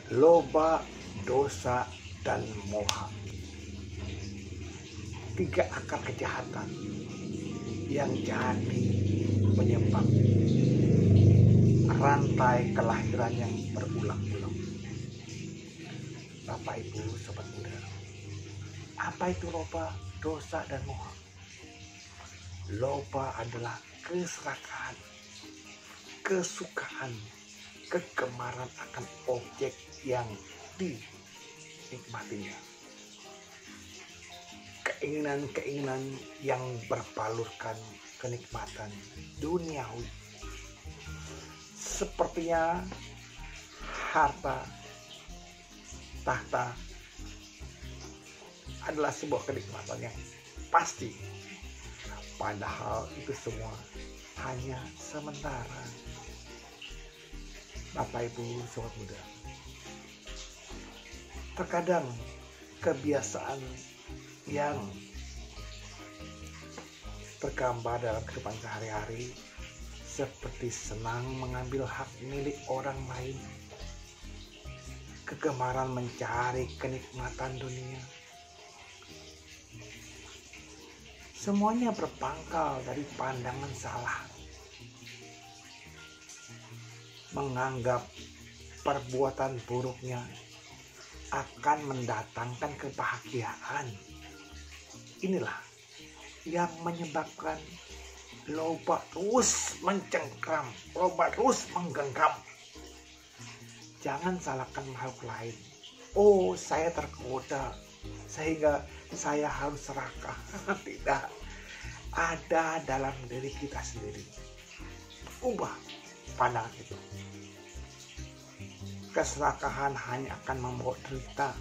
loba, dosa, dan moha. 3 akar kejahatan yang jadi penyebab rantai kelahiran yang berulang-ulang. Bapak, Ibu, Sobat Muda, apa itu loba, dosa, dan moha? Loba adalah keserakahan, kesukaan, kegemaran akan objek yang dinikmatinya. Keinginan-keinginan yang berbalurkan kenikmatan duniawi. Sepertinya harta, tahta adalah sebuah kenikmatan yang pasti. Padahal itu semua hanya sementara. Bapak, Ibu, Sobat Muda, terkadang kebiasaan yang tergambar dalam kehidupan sehari-hari seperti senang mengambil hak milik orang lain, kegemaran mencari kenikmatan dunia, semuanya berpangkal dari pandangan salah. Menganggap perbuatan buruknya akan mendatangkan kebahagiaan. Inilah yang menyebabkan loba terus mencengkram, loba terus menggenggam. Jangan salahkan makhluk lain. Oh, saya tergoda sehingga saya harus serakah. Tidak. Ada dalam diri kita sendiri. Ubah pandangan itu. Keserakahan hanya akan membawa derita.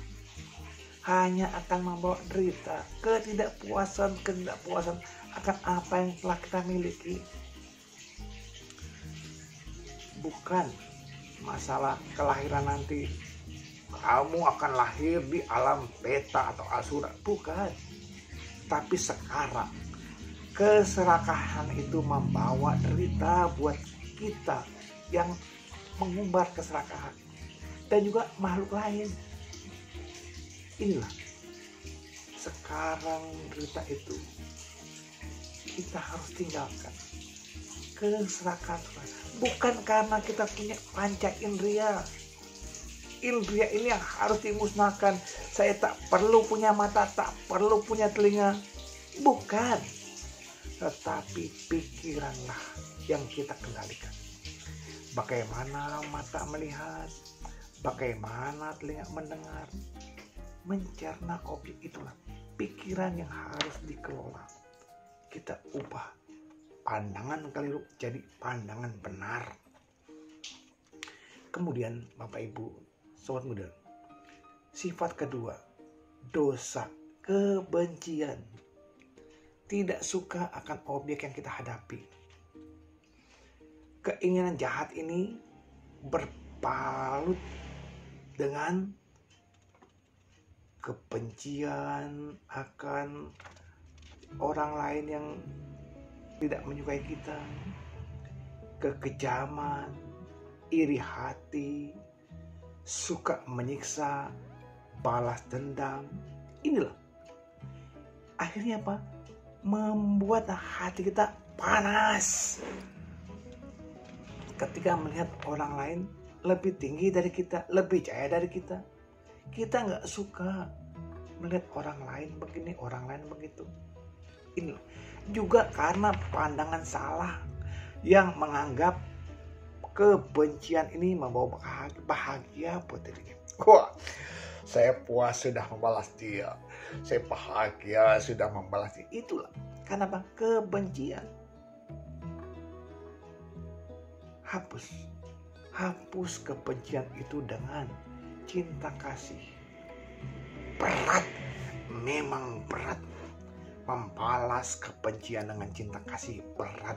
Hanya akan membawa derita, ketidakpuasan akan apa yang telah kita miliki. Bukan masalah kelahiran nanti. Kamu akan lahir di alam beta atau asura. Bukan. Tapi sekarang keserakahan itu membawa derita buat kita yang mengumbar keserakahan. Dan juga makhluk lain. Inilah sekarang derita itu kita harus tinggalkan. Keserakahan bukan karena kita punya panca indera. Indera ini yang harus dimusnahkan. Saya tak perlu punya mata, tak perlu punya telinga. Bukan. Tetapi pikiranlah yang kita kendalikan. Bagaimana mata melihat, bagaimana telinga mendengar, mencerna objek, itulah pikiran yang harus dikelola. Kita ubah pandangan keliru jadi pandangan benar. Kemudian Bapak, Ibu, Sobat Muda, sifat kedua, dosa, kebencian, tidak suka akan objek yang kita hadapi. Keinginan jahat ini berbalut dengan kebencian akan orang lain yang tidak menyukai kita, kekejaman, iri hati, suka menyiksa, balas dendam. Inilah akhirnya apa? Membuat hati kita panas ketika melihat orang lain lebih tinggi dari kita, lebih jaya dari kita. Kita nggak suka melihat orang lain begini, orang lain begitu. Ini juga karena pandangan salah yang menganggap kebencian ini membawa bahagia buat dirinya. Wah, saya puas sudah membalas dia. Saya bahagia sudah membalas dia. Itulah karena apa? Kebencian. Hapus kebencian itu dengan cinta kasih. Berat, memang berat. Membalas kebencian dengan cinta kasih berat.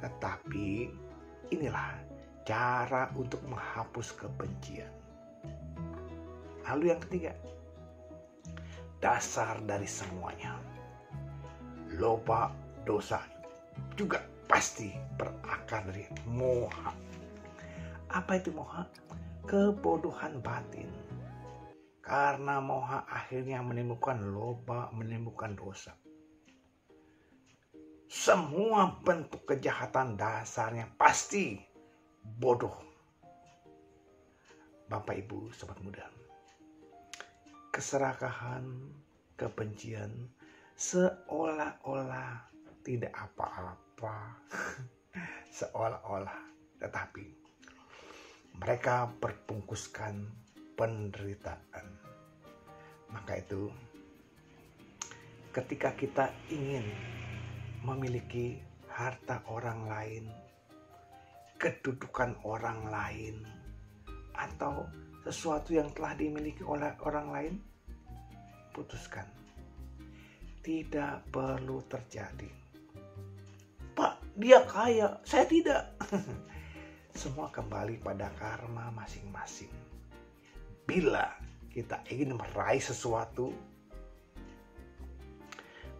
Tetapi inilah cara untuk menghapus kebencian. Lalu yang ketiga, dasar dari semuanya, loba, dosa juga pasti berakar dari moha. Apa itu moha? kebodohan batin. Karena moha akhirnya menimbulkan loba, menimbulkan dosa. Semua bentuk kejahatan dasarnya pasti bodoh. Bapak Ibu Sobat Muda, keserakahan, kebencian seolah-olah tidak apa-apa. Seolah-olah, tetapi mereka berpungkuskan penderitaan. Maka itu, ketika kita ingin memiliki harta orang lain, kedudukan orang lain, atau sesuatu yang telah dimiliki oleh orang lain, putuskan. Tidak perlu terjadi. Pak, dia kaya, saya tidak. Semua kembali pada karma masing-masing. Bila kita ingin meraih sesuatu,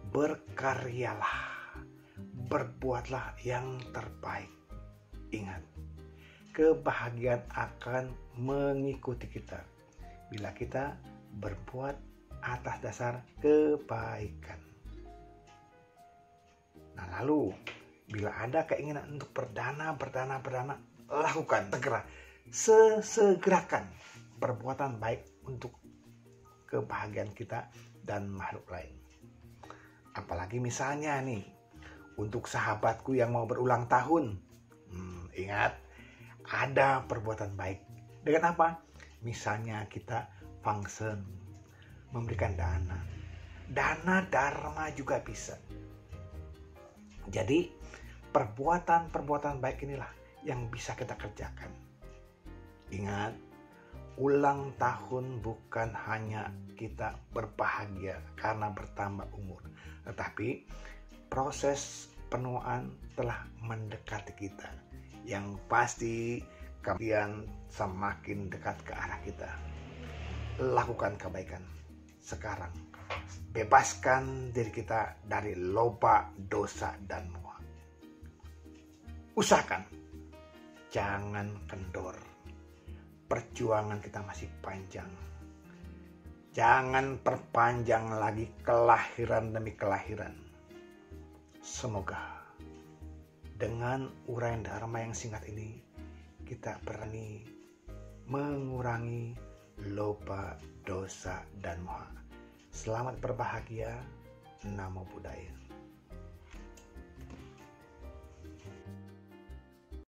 berkaryalah, berbuatlah yang terbaik. Ingat, kebahagiaan akan mengikuti kita bila kita berbuat atas dasar kebaikan. Nah, lalu bila ada keinginan untuk berdana, lakukan segera, sesegerakan perbuatan baik untuk kebahagiaan kita dan makhluk lain. Apalagi misalnya nih, untuk sahabatku yang mau berulang tahun, ingat, ada perbuatan baik. Dengan apa? Misalnya kita function, memberikan dana. Dana dharma juga bisa. Jadi perbuatan baik inilah yang bisa kita kerjakan. Ingat, ulang tahun bukan hanya kita berbahagia karena bertambah umur, tetapi proses penuaan telah mendekati kita. Yang pasti kalian semakin dekat ke arah kita. Lakukan kebaikan sekarang. Bebaskan diri kita dari loba, dosa, dan moha. Usahakan jangan kendor. Perjuangan kita masih panjang. Jangan perpanjang lagi kelahiran demi kelahiran. Semoga dengan uraian dharma yang singkat ini, kita berani mengurangi loba, dosa, dan moha. Selamat berbahagia. Namo Buddhaya.